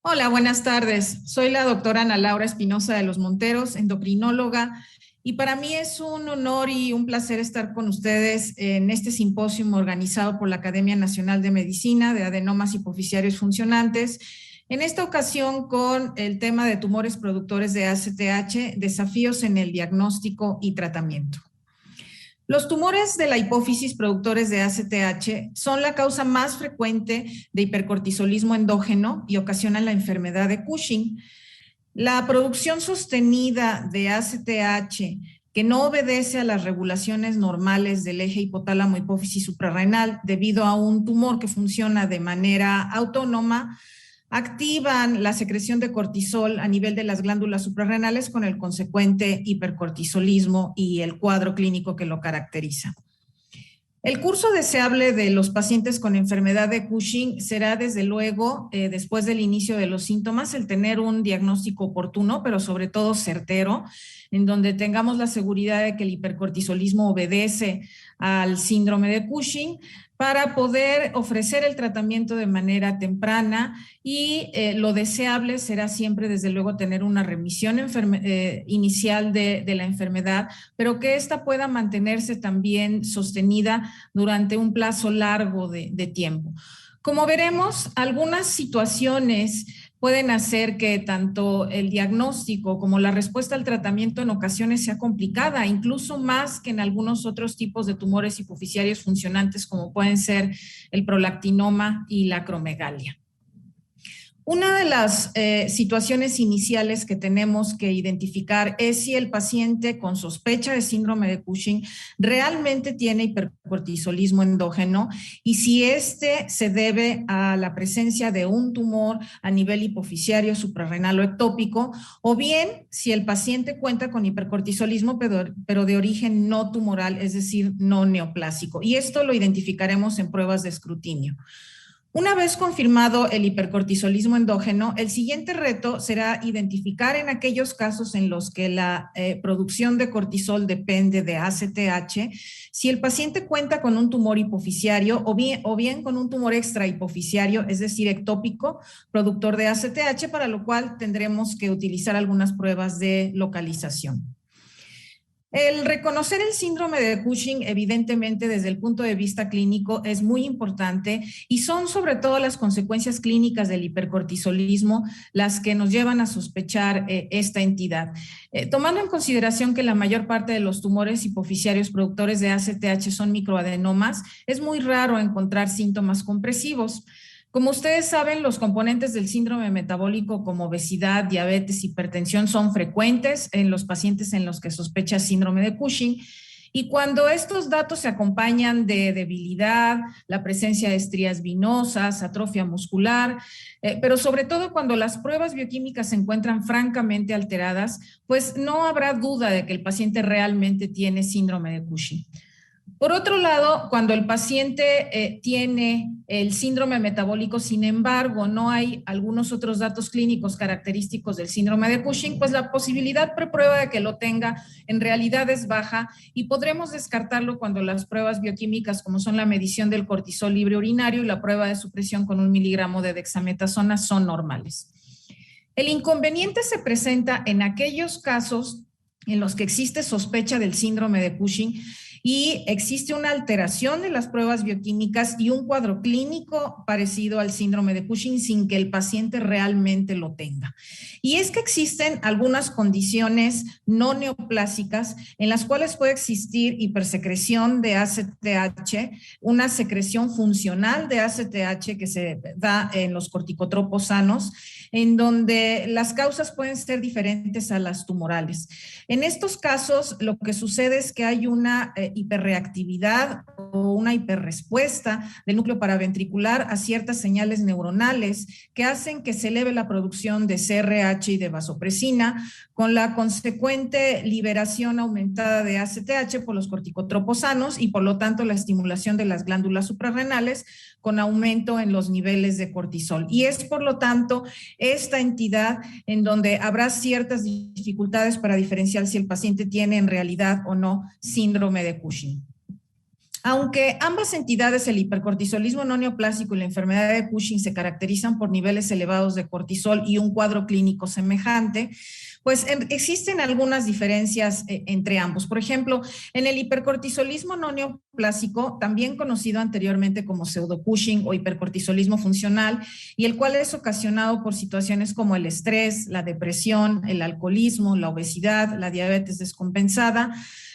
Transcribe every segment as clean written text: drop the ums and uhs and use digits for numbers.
Hola, buenas tardes. Soy la doctora Ana Laura Espinosa de los Monteros, endocrinóloga, y para mí es un honor y un placer estar con ustedes en este simposio organizado por la Academia Nacional de Medicina de Adenomas Hipofisiarios Funcionantes. En esta ocasión con el tema de tumores productores de ACTH, desafíos en el diagnóstico y tratamiento. Los tumores de la hipófisis productores de ACTH son la causa más frecuente de hipercortisolismo endógeno y ocasionan la enfermedad de Cushing. La producción sostenida de ACTH que no obedece a las regulaciones normales del eje hipotálamo hipófisis suprarrenal debido a un tumor que funciona de manera autónoma, activan la secreción de cortisol a nivel de las glándulas suprarrenales con el consecuente hipercortisolismo y el cuadro clínico que lo caracteriza. El curso deseable de los pacientes con enfermedad de Cushing será, desde luego, después del inicio de los síntomas, el tener un diagnóstico oportuno, pero sobre todo certero, en donde tengamos la seguridad de que el hipercortisolismo obedece al síndrome de Cushing, para poder ofrecer el tratamiento de manera temprana y lo deseable será siempre, desde luego, tener una remisión inicial de la enfermedad, pero que ésta pueda mantenerse también sostenida durante un plazo largo de tiempo. Como veremos, algunas situaciones pueden hacer que tanto el diagnóstico como la respuesta al tratamiento en ocasiones sea complicada, incluso más que en algunos otros tipos de tumores hipofisiarios funcionantes, como pueden ser el prolactinoma y la acromegalia. Una de las situaciones iniciales que tenemos que identificar es si el paciente con sospecha de síndrome de Cushing realmente tiene hipercortisolismo endógeno y si este se debe a la presencia de un tumor a nivel hipofisiario, suprarrenal o ectópico, o bien si el paciente cuenta con hipercortisolismo pero de origen no tumoral, es decir, no neoplásico. Y esto lo identificaremos en pruebas de escrutinio. Una vez confirmado el hipercortisolismo endógeno, el siguiente reto será identificar en aquellos casos en los que la producción de cortisol depende de ACTH, si el paciente cuenta con un tumor hipofisiario o bien con un tumor extrahipofisiario, es decir, ectópico, productor de ACTH, para lo cual tendremos que utilizar algunas pruebas de localización. El reconocer el síndrome de Cushing, evidentemente, desde el punto de vista clínico, es muy importante y son sobre todo las consecuencias clínicas del hipercortisolismo las que nos llevan a sospechar esta entidad. Tomando en consideración que la mayor parte de los tumores hipofisiarios productores de ACTH son microadenomas, es muy raro encontrar síntomas compresivos. Como ustedes saben, los componentes del síndrome metabólico como obesidad, diabetes, hipertensión son frecuentes en los pacientes en los que sospecha síndrome de Cushing. Y cuando estos datos se acompañan de debilidad, la presencia de estrías venosas, atrofia muscular, pero sobre todo cuando las pruebas bioquímicas se encuentran francamente alteradas, pues no habrá duda de que el paciente realmente tiene síndrome de Cushing. Por otro lado, cuando el paciente tiene el síndrome metabólico, sin embargo, no hay algunos otros datos clínicos característicos del síndrome de Cushing, pues la posibilidad preprueba de que lo tenga en realidad es baja y podremos descartarlo cuando las pruebas bioquímicas, como son la medición del cortisol libre urinario y la prueba de supresión con 1 miligramo de dexametasona, son normales. El inconveniente se presenta en aquellos casos en los que existe sospecha del síndrome de Cushing y existe una alteración de las pruebas bioquímicas y un cuadro clínico parecido al síndrome de Cushing sin que el paciente realmente lo tenga. Y es que existen algunas condiciones no neoplásicas en las cuales puede existir hipersecreción de ACTH, una secreción funcional de ACTH que se da en los corticotropos sanos, en donde las causas pueden ser diferentes a las tumorales. En estos casos, lo que sucede es que hay una hiperreactividad o una hiperrespuesta del núcleo paraventricular a ciertas señales neuronales que hacen que se eleve la producción de CRH y de vasopresina, con la consecuente liberación aumentada de ACTH por los corticotropos sanos y por lo tanto la estimulación de las glándulas suprarrenales con aumento en los niveles de cortisol. Y es por lo tanto esta entidad en donde habrá ciertas dificultades para diferenciar si el paciente tiene en realidad o no síndrome de Cushing. Aunque ambas entidades, el hipercortisolismo no neoplásico y la enfermedad de Cushing, se caracterizan por niveles elevados de cortisol y un cuadro clínico semejante, pues existen algunas diferencias entre ambos. Por ejemplo, en el hipercortisolismo no neoplásico, también conocido anteriormente como pseudo-Cushing o hipercortisolismo funcional, y el cual es ocasionado por situaciones como el estrés, la depresión, el alcoholismo, la obesidad, la diabetes descompensada,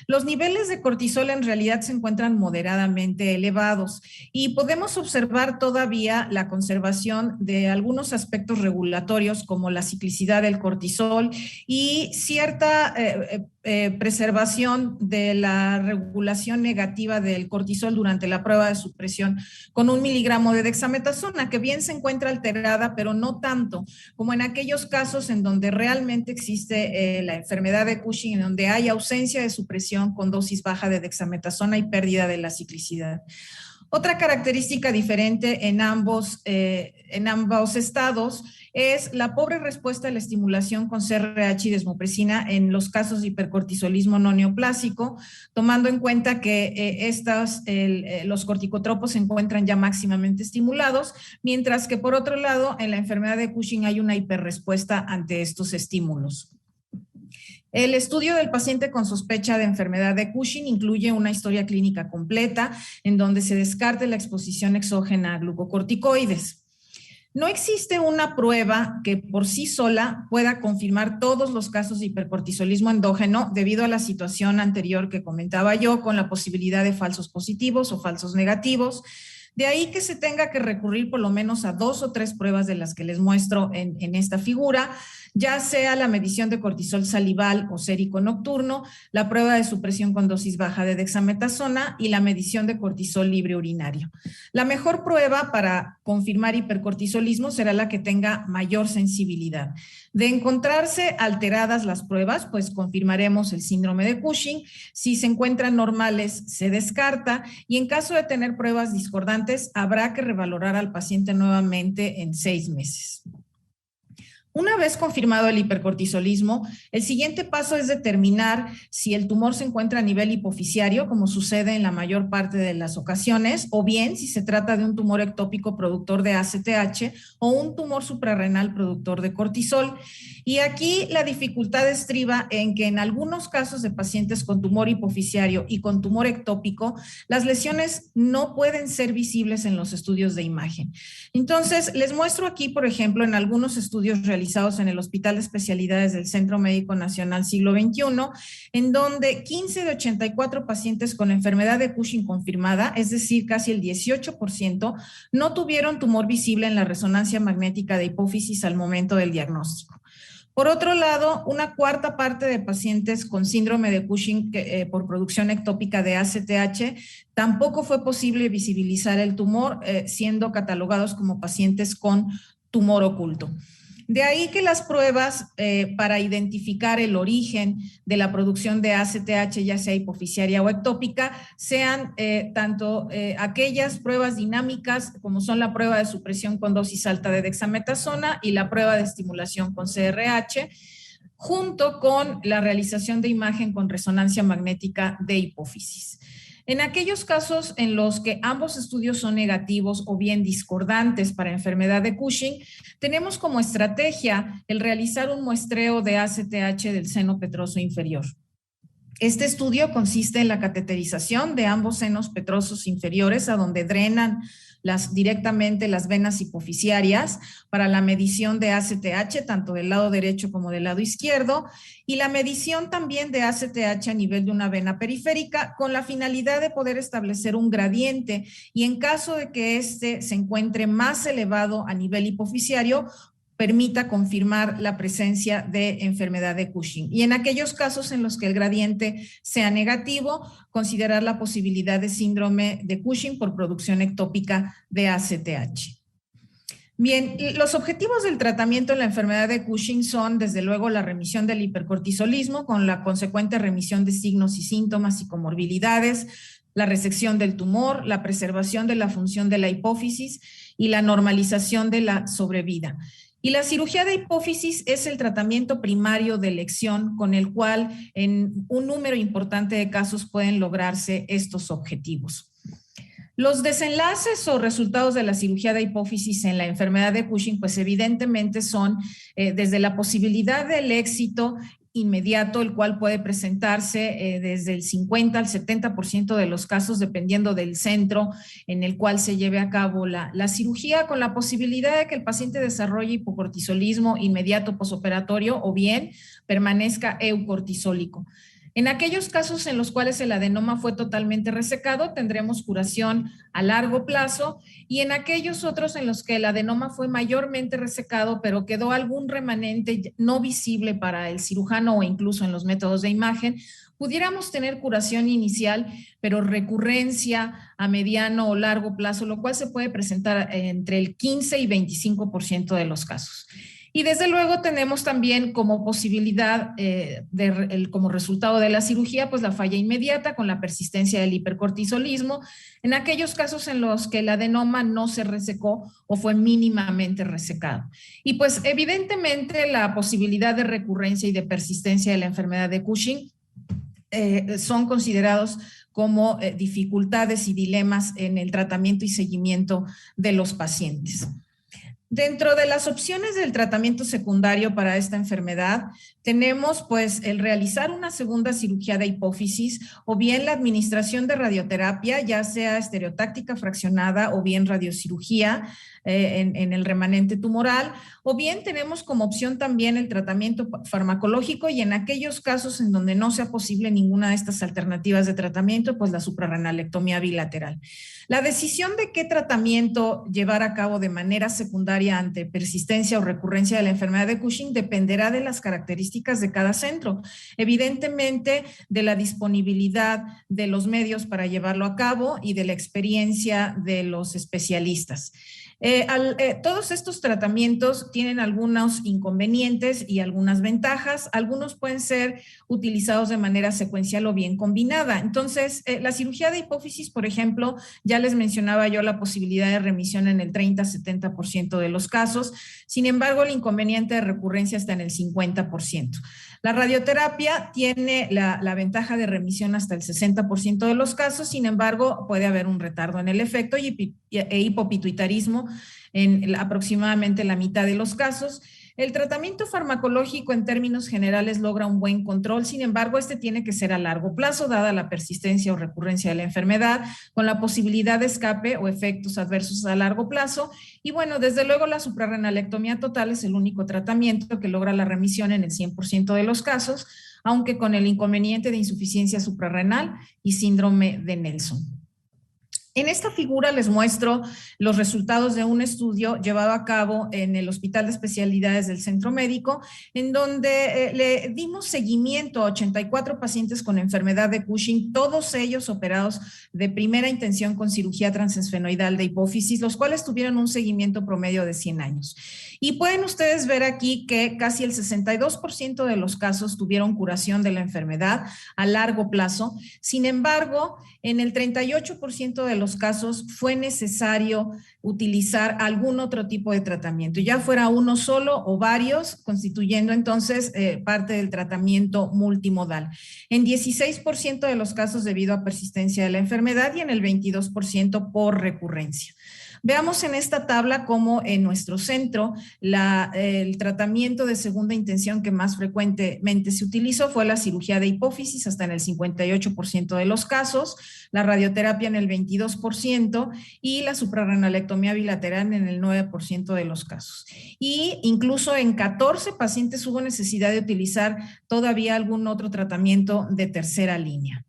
los niveles de cortisol en realidad se encuentran moderadamente elevados y podemos observar todavía la conservación de algunos aspectos regulatorios como la ciclicidad del cortisol y cierta preservación de la regulación negativa del cortisol durante la prueba de supresión con 1 miligramo de dexametasona, que bien se encuentra alterada, pero no tanto como en aquellos casos en donde realmente existe la enfermedad de Cushing, en donde hay ausencia de supresión con dosis baja de dexametasona y pérdida de la ciclicidad. Otra característica diferente en ambos estados es la pobre respuesta a la estimulación con CRH y desmopresina en los casos de hipercortisolismo no neoplásico, tomando en cuenta que los corticotropos se encuentran ya máximamente estimulados, mientras que por otro lado, en la enfermedad de Cushing hay una hiperrespuesta ante estos estímulos. El estudio del paciente con sospecha de enfermedad de Cushing incluye una historia clínica completa en donde se descarte la exposición exógena a glucocorticoides. No existe una prueba que por sí sola pueda confirmar todos los casos de hipercortisolismo endógeno debido a la situación anterior que comentaba yo, con la posibilidad de falsos positivos o falsos negativos. De ahí que se tenga que recurrir por lo menos a 2 o 3 pruebas de las que les muestro en esta figura, ya sea la medición de cortisol salival o sérico nocturno, la prueba de supresión con dosis baja de dexametasona y la medición de cortisol libre urinario. La mejor prueba para confirmar hipercortisolismo será la que tenga mayor sensibilidad. De encontrarse alteradas las pruebas, pues confirmaremos el síndrome de Cushing. Si se encuentran normales, se descarta, y en caso de tener pruebas discordantes, habrá que revalorar al paciente nuevamente en 6 meses. Una vez confirmado el hipercortisolismo, el siguiente paso es determinar si el tumor se encuentra a nivel hipofisiario, como sucede en la mayor parte de las ocasiones, o bien si se trata de un tumor ectópico productor de ACTH o un tumor suprarrenal productor de cortisol. Y aquí la dificultad estriba en que en algunos casos de pacientes con tumor hipofisiario y con tumor ectópico, las lesiones no pueden ser visibles en los estudios de imagen. Entonces, les muestro aquí, por ejemplo, en algunos estudios realizados en el Hospital de Especialidades del Centro Médico Nacional Siglo XXI, en donde 15 de 84 pacientes con enfermedad de Cushing confirmada, es decir, casi el 18%, no tuvieron tumor visible en la resonancia magnética de hipófisis al momento del diagnóstico. Por otro lado, una cuarta parte de pacientes con síndrome de Cushing por producción ectópica de ACTH tampoco fue posible visibilizar el tumor, siendo catalogados como pacientes con tumor oculto. De ahí que las pruebas para identificar el origen de la producción de ACTH, ya sea hipofisiaria o ectópica, sean tanto aquellas pruebas dinámicas como son la prueba de supresión con dosis alta de dexametasona y la prueba de estimulación con CRH, junto con la realización de imagen con resonancia magnética de hipófisis. En aquellos casos en los que ambos estudios son negativos o bien discordantes para enfermedad de Cushing, tenemos como estrategia el realizar un muestreo de ACTH del seno petroso inferior. Este estudio consiste en la cateterización de ambos senos petrosos inferiores, a donde drenan directamente las venas hipofisiarias para la medición de ACTH, tanto del lado derecho como del lado izquierdo, y la medición también de ACTH a nivel de una vena periférica, con la finalidad de poder establecer un gradiente, y en caso de que éste se encuentre más elevado a nivel hipofisiario, permita confirmar la presencia de enfermedad de Cushing. Y en aquellos casos en los que el gradiente sea negativo, considerar la posibilidad de síndrome de Cushing por producción ectópica de ACTH. Bien, los objetivos del tratamiento en la enfermedad de Cushing son, desde luego, la remisión del hipercortisolismo con la consecuente remisión de signos y síntomas y comorbilidades, la resección del tumor, la preservación de la función de la hipófisis y la normalización de la sobrevida. Y la cirugía de hipófisis es el tratamiento primario de elección con el cual en un número importante de casos pueden lograrse estos objetivos. Los desenlaces o resultados de la cirugía de hipófisis en la enfermedad de Cushing, pues evidentemente son desde la posibilidad del éxito inmediato, el cual puede presentarse desde el 50 al 70% de los casos, dependiendo del centro en el cual se lleve a cabo la cirugía, con la posibilidad de que el paciente desarrolle hipocortisolismo inmediato posoperatorio o bien permanezca eucortisólico. En aquellos casos en los cuales el adenoma fue totalmente resecado, tendremos curación a largo plazo, y en aquellos otros en los que el adenoma fue mayormente resecado, pero quedó algún remanente no visible para el cirujano o incluso en los métodos de imagen, pudiéramos tener curación inicial, pero recurrencia a mediano o largo plazo, lo cual se puede presentar entre el 15 y 25% de los casos. Y desde luego tenemos también como posibilidad, como resultado de la cirugía, pues la falla inmediata con la persistencia del hipercortisolismo, en aquellos casos en los que el adenoma no se resecó o fue mínimamente resecado. Y pues evidentemente la posibilidad de recurrencia y de persistencia de la enfermedad de Cushing son considerados como dificultades y dilemas en el tratamiento y seguimiento de los pacientes. Dentro de las opciones del tratamiento secundario para esta enfermedad, tenemos pues el realizar una segunda cirugía de hipófisis o bien la administración de radioterapia, ya sea estereotáctica fraccionada o bien radiocirugía en el remanente tumoral, o bien tenemos como opción también el tratamiento farmacológico, y en aquellos casos en donde no sea posible ninguna de estas alternativas de tratamiento, pues la suprarrenalectomía bilateral. La decisión de qué tratamiento llevar a cabo de manera secundaria ante persistencia o recurrencia de la enfermedad de Cushing dependerá de las características de cada centro, evidentemente de la disponibilidad de los medios para llevarlo a cabo y de la experiencia de los especialistas. Todos estos tratamientos tienen algunos inconvenientes y algunas ventajas. Algunos pueden ser utilizados de manera secuencial o bien combinada. Entonces, la cirugía de hipófisis, por ejemplo, ya les mencionaba yo la posibilidad de remisión en el 30-70% de los casos. Sin embargo, el inconveniente de recurrencia está en el 50%. La radioterapia tiene la ventaja de remisión hasta el 60% de los casos, sin embargo, puede haber un retardo en el efecto e hipopituitarismo en aproximadamente la mitad de los casos. El tratamiento farmacológico en términos generales logra un buen control, sin embargo, este tiene que ser a largo plazo, dada la persistencia o recurrencia de la enfermedad, con la posibilidad de escape o efectos adversos a largo plazo. Y bueno, desde luego la suprarrenalectomía total es el único tratamiento que logra la remisión en el 100% de los casos, aunque con el inconveniente de insuficiencia suprarrenal y síndrome de Nelson. En esta figura les muestro los resultados de un estudio llevado a cabo en el Hospital de Especialidades del Centro Médico, en donde le dimos seguimiento a 84 pacientes con enfermedad de Cushing, todos ellos operados de primera intención con cirugía transesfenoidal de hipófisis, los cuales tuvieron un seguimiento promedio de 100 años. Y pueden ustedes ver aquí que casi el 62% de los casos tuvieron curación de la enfermedad a largo plazo. Sin embargo, en el 38% de los casos fue necesario utilizar algún otro tipo de tratamiento, ya fuera uno solo o varios, constituyendo entonces parte del tratamiento multimodal. En 16% de los casos debido a persistencia de la enfermedad y en el 22% por recurrencia. Veamos en esta tabla cómo en nuestro centro el tratamiento de segunda intención que más frecuentemente se utilizó fue la cirugía de hipófisis hasta en el 58% de los casos, la radioterapia en el 22% y la suprarrenalectomía bilateral en el 9% de los casos. Y incluso en 14 pacientes hubo necesidad de utilizar todavía algún otro tratamiento de tercera línea.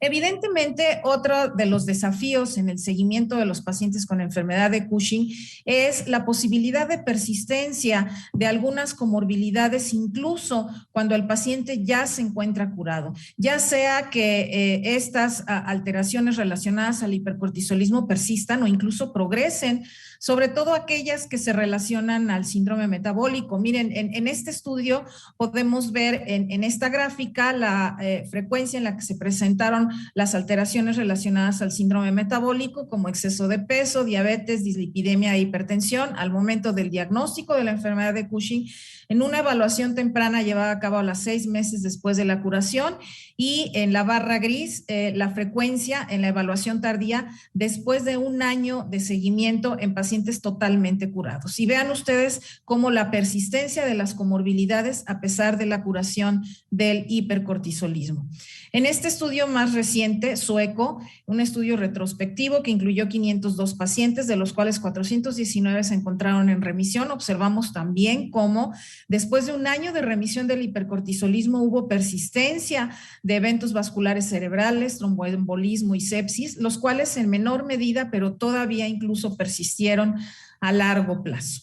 Evidentemente, otro de los desafíos en el seguimiento de los pacientes con enfermedad de Cushing es la posibilidad de persistencia de algunas comorbilidades, incluso cuando el paciente ya se encuentra curado, ya sea que estas alteraciones relacionadas al hipercortisolismo persistan o incluso progresen sobre todo aquellas que se relacionan al síndrome metabólico. Miren, en este estudio podemos ver en esta gráfica la frecuencia en la que se presentaron las alteraciones relacionadas al síndrome metabólico, como exceso de peso, diabetes, dislipidemia e hipertensión, al momento del diagnóstico de la enfermedad de Cushing, en una evaluación temprana llevada a cabo a los 6 meses después de la curación, y en la barra gris, la frecuencia en la evaluación tardía después de un año de seguimiento en pacientes totalmente curados. Y vean ustedes cómo la persistencia de las comorbilidades a pesar de la curación del hipercortisolismo. En este estudio más reciente, sueco, un estudio retrospectivo que incluyó 502 pacientes, de los cuales 419 se encontraron en remisión, observamos también cómo después de un año de remisión del hipercortisolismo hubo persistencia de eventos vasculares cerebrales, tromboembolismo y sepsis, los cuales en menor medida, pero todavía incluso persistieron a largo plazo.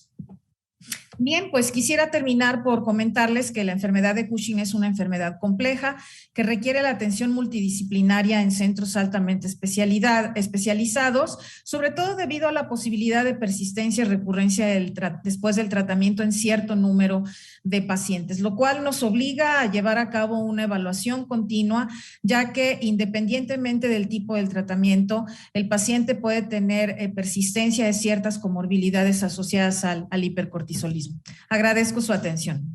Bien, pues quisiera terminar por comentarles que la enfermedad de Cushing es una enfermedad compleja que requiere la atención multidisciplinaria en centros altamente especializados, sobre todo debido a la posibilidad de persistencia y recurrencia después del tratamiento en cierto número de pacientes, lo cual nos obliga a llevar a cabo una evaluación continua, ya que independientemente del tipo del tratamiento, el paciente puede tener persistencia de ciertas comorbilidades asociadas al hipercortisolismo. Agradezco su atención.